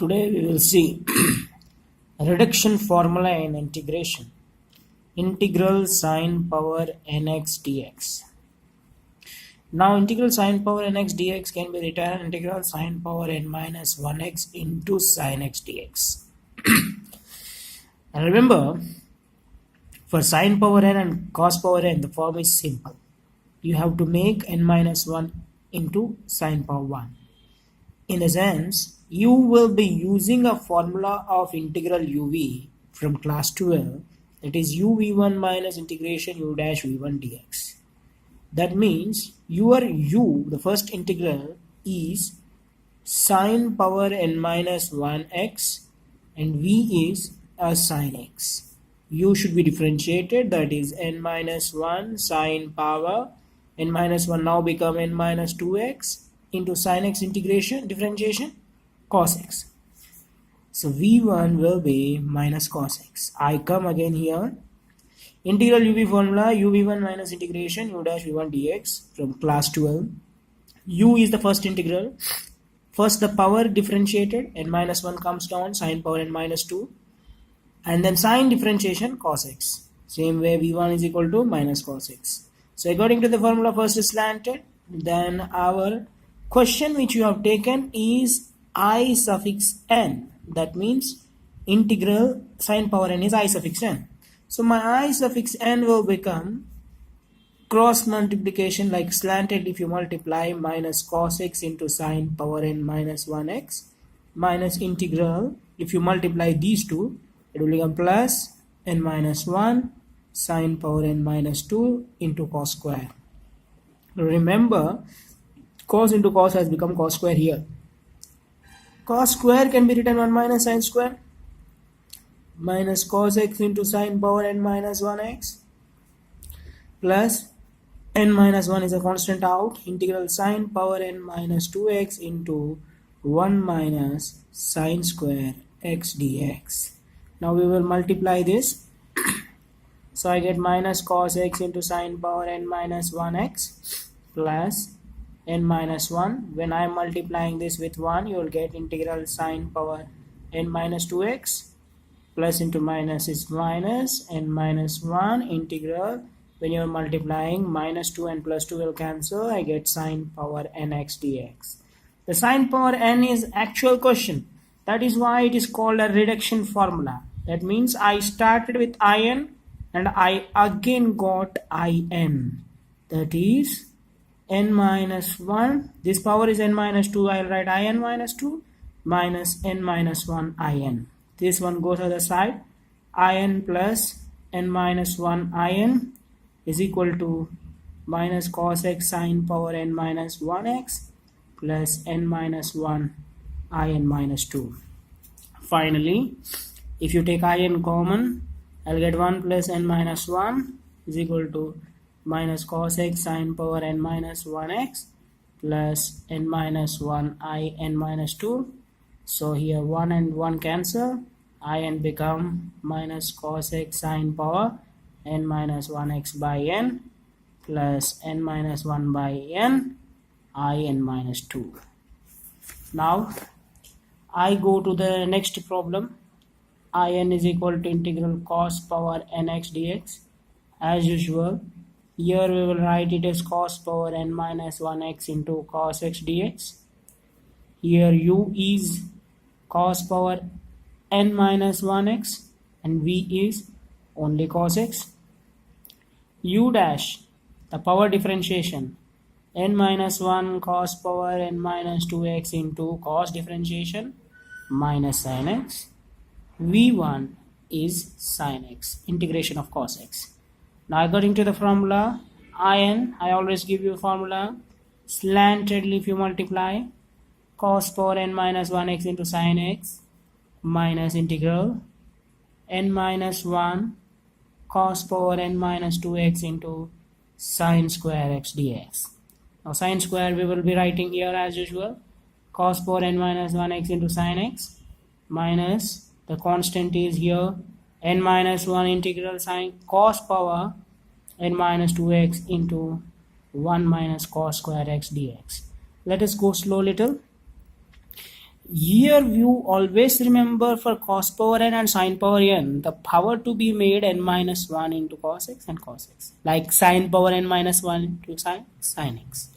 Today we will see reduction formula in integration. Integral sine power nx dx. Now integral sine power nx dx can be written integral sine power n minus 1x into sine x dx. And remember, for sine power n and cos power n, the form is simple. You have to make n minus 1 into sine power 1. In a sense, you will be using a formula of integral uv from class 12, that is uv1 minus integration u dash v1 dx. That means your u, the first integral, is sine power n minus 1x and v is a sine x. U should be differentiated, that is n minus 1 sine power n minus 1 now become n minus 2x into sine x integration differentiation cos x. So v1 will be minus cos x. I come again here. Integral uv formula uv1 minus integration u dash v1 dx from class 12. U is the first integral. First the power differentiated, n minus 1 comes down, sine power n minus 2. And then sine differentiation cos x. Same way v1 is equal to minus cos x. So according to the formula, first is slanted. Then our question which you have taken is I suffix n. That means integral sine power n is I suffix n. So my I suffix n will become cross multiplication like slanted. If you multiply minus cos x into sine power n minus 1x minus integral, if you multiply these two, it will become plus n minus 1 sine power n minus 2 into cos square. Remember, cos into cos has become cos square here. Cos square can be written 1 minus sine square minus cos x into sine power n minus 1x plus n minus 1 is a constant out, integral sine power n minus 2x into 1 minus sine square x dx. Now we will multiply this. So I get minus cos x into sine power n minus 1x plus n minus 1. When I am multiplying this with 1, you will get integral sine power n minus 2x plus into minus is minus n minus 1 integral. When you are multiplying, minus 2 and plus 2 will cancel. I get sine power nx dx. The sine power n is actual question. That is why it is called a reduction formula. That means I started with in and I again got in. That is n minus 1. This power is n minus 2. I will write in minus 2 minus n minus 1 in. This one goes other side. In plus n minus 1 in is equal to minus cos x sine power n minus 1x plus n minus 1 in minus 2. Finally, if you take in common, I'll get 1 plus n minus 1 is equal to minus cos x sine power n minus 1x plus n minus 1 in minus 2. So here 1 and 1 cancel. In become minus cos x sine power n minus 1x by n plus n minus 1 by n in minus 2. Now I go to the next problem. In is equal to integral cos power nx dx. As usual, here we will write it as cos power n minus 1x into cos x dx. Here u is cos power n minus 1x and v is only cos x. U dash, the power differentiation, n minus 1 cos power n minus 2x into cos differentiation minus sin x. v1 is sin x, integration of cos x. Now according to the formula, I always give you a formula, slantedly if you multiply cos power n minus 1x into sin x minus integral n minus 1 cos power n minus 2x into sine square x dx. Now sine square we will be writing here as usual, cos power n minus 1x into sine x minus the constant is here n minus 1 integral sine cos power n minus 2x into 1 minus cos square x dx. Let us go slow little. Here you always remember for cos power n and sin power n, the power to be made n minus 1 into cos x and cos x. Like sin power n minus 1 into sin x.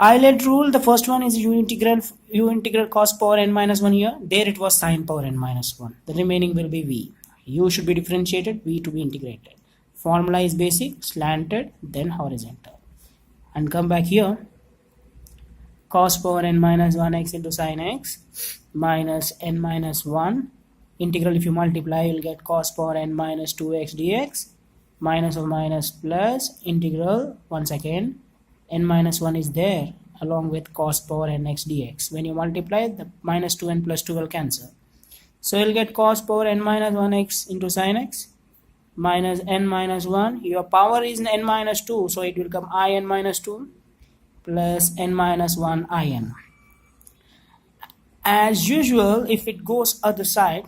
Euler rule, the first one is u integral cos power n minus 1 here. There it was sin power n minus 1. The remaining will be v. U should be differentiated, v to be integrated. Formula is basic, slanted, then horizontal. And come back here. Cos power n minus 1x into sin x minus n minus 1. Integral, if you multiply, you'll get cos power n minus 2x dx. Minus of minus plus integral, once again, n minus 1 is there along with cos power nx dx. When you multiply, the minus 2 and plus 2 will cancel. So you'll get cos power n minus 1x into sin x minus n minus 1. Your power is n minus 2, so it will come in minus 2 plus n minus 1 in. As usual, if it goes other side,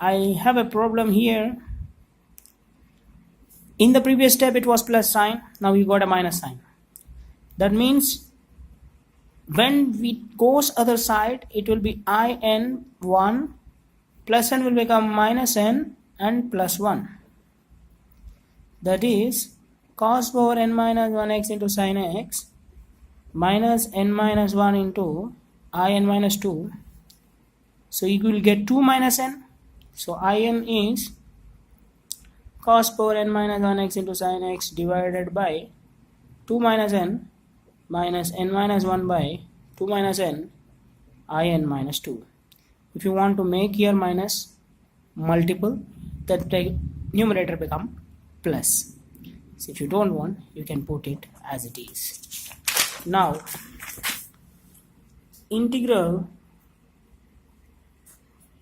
I have a problem here. In the previous step it was plus sign, now you got a minus sign. That means when it goes other side, it will be in 1 plus n will become minus n and plus 1. That is cos power n minus 1x into sin x minus n minus 1 into in minus 2. So you will get 2 minus n. So in is cos power n minus 1x into sin x divided by 2 minus n minus 1 by 2 minus n in minus 2. If you want to make here minus multiple, that the numerator become plus. So if you don't want, you can put it as it is. Now, integral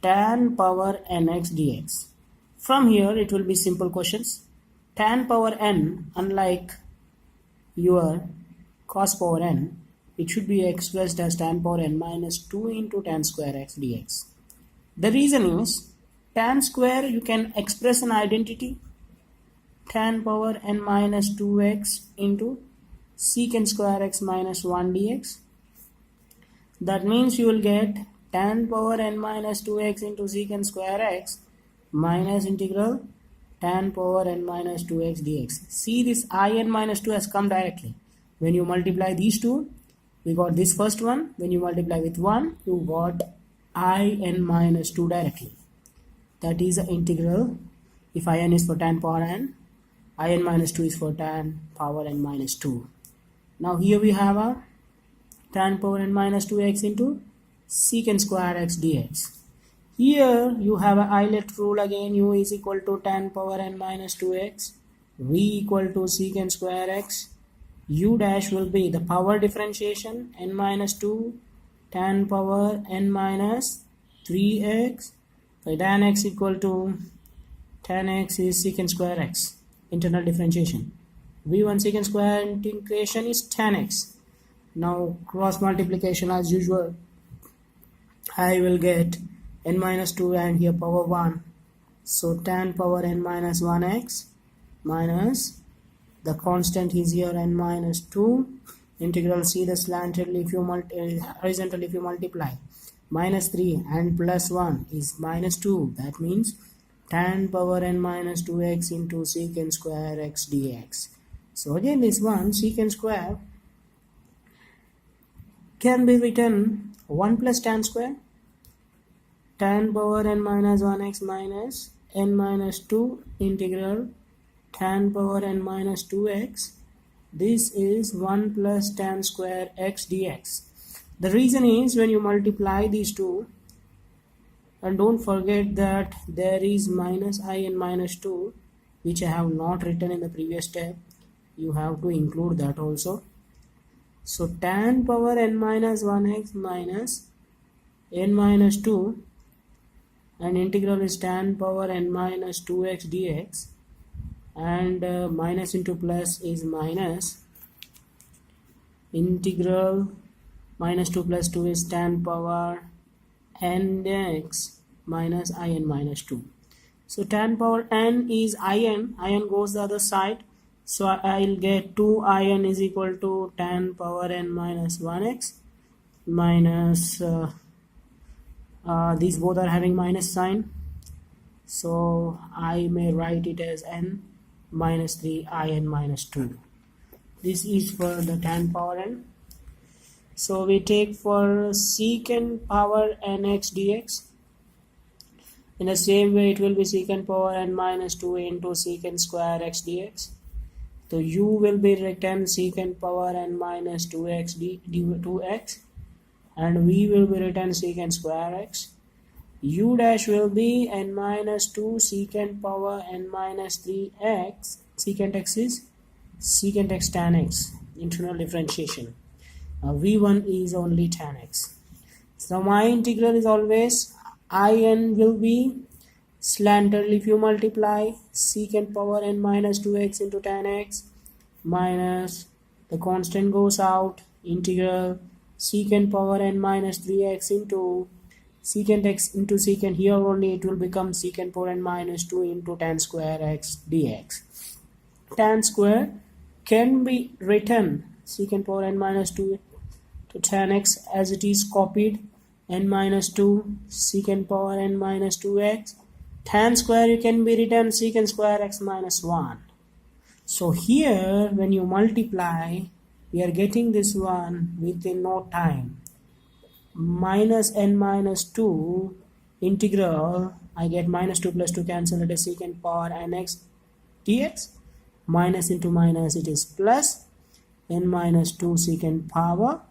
tan power nx dx. From here it will be simple questions. Tan power n, unlike your cos power n, it should be expressed as tan power n minus 2 into tan square x dx. The reason is tan square you can express an identity, tan power n minus 2x into secant square x minus 1 dx. That means you will get tan power n minus 2x into secant square x minus integral tan power n minus 2x dx. See, this in minus 2 has come directly. When you multiply these two, we got this first one. When you multiply with 1, you got in minus 2 directly. That is the integral. If in is for tan power n, in minus 2 is for tan power n minus 2. Now here we have a tan power n minus 2x into secant square x dx. Here you have a Euler rule again. U is equal to tan power n minus 2x, v equal to secant square x. U dash will be the power differentiation, n minus 2 tan power n minus 3x by tan x equal to tan x is secant square x, internal differentiation. v1 secant square integration is tan x. Now cross multiplication as usual, I will get n minus 2 and here power 1. So tan power n minus 1x minus the constant is here n minus 2. Integral, see the slanted if you horizontal if you multiply, minus 3 and plus 1 is minus 2. That means tan power n minus 2x into secant square x dx. So again this one secant square can be written 1 plus tan square, tan power n minus 1x minus n minus 2 integral tan power n minus 2x. This is 1 plus tan square x dx. The reason is when you multiply these two, and don't forget that there is minus in minus 2 which I have not written in the previous step. You have to include that also. So tan power n minus 1x minus n minus 2 and integral is tan power n minus 2x dx, and minus into plus is minus integral minus 2 plus 2 is tan power n x minus in minus 2. So tan power n is in goes the other side, so I'll get 2 in is equal to tan power n minus 1x minus these both are having minus sign, so I may write it as n minus 3 in minus 2. This is for the tan power n. So we take for secant power nx dx. In the same way, it will be secant power n minus 2 into secant square x dx. So u will be written secant power n minus 2x 2x, and v will be written secant square x. U dash will be n minus 2 secant power n minus 3x. Secant x is secant x tan x, internal differentiation. V1 is only tan x. So my integral is always in will be slanted. If you multiply secant power n minus 2x into tan x minus the constant goes out, integral secant power n minus 3x into secant x into secant, here only it will become secant power n minus 2 into tan square x dx. Tan square can be written secant power n minus 2 to tan x as it is copied, n minus 2 secant power n minus 2x. Tan square you can be written secant square x minus 1. So here when you multiply, we are getting this one within no time. Minus n minus 2 integral, I get minus 2 plus 2 cancel, it is secant power nx dx. Minus into minus, it is plus n minus 2 secant power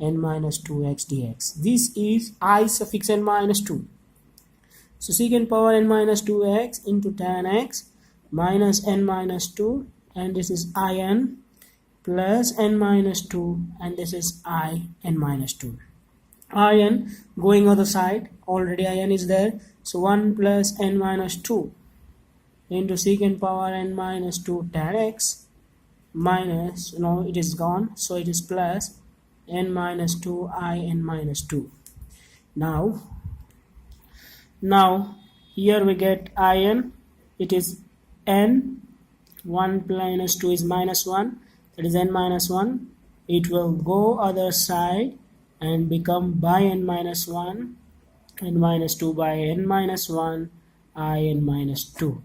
n minus 2x dx. This is I suffix n minus 2. So secant power n minus 2x into tan x minus n minus 2, and this is in plus n minus 2, and this is n minus 2. In going other side, already in is there, so 1 plus n minus 2 into secant power n minus 2 tan x minus, no, it is gone, so it is plus n minus 2 in minus 2. Now here we get in, it is n, 1 minus 2 is minus 1, that is n minus 1. It will go other side and become by n minus 1, n minus 2 by n minus 1, in minus 2.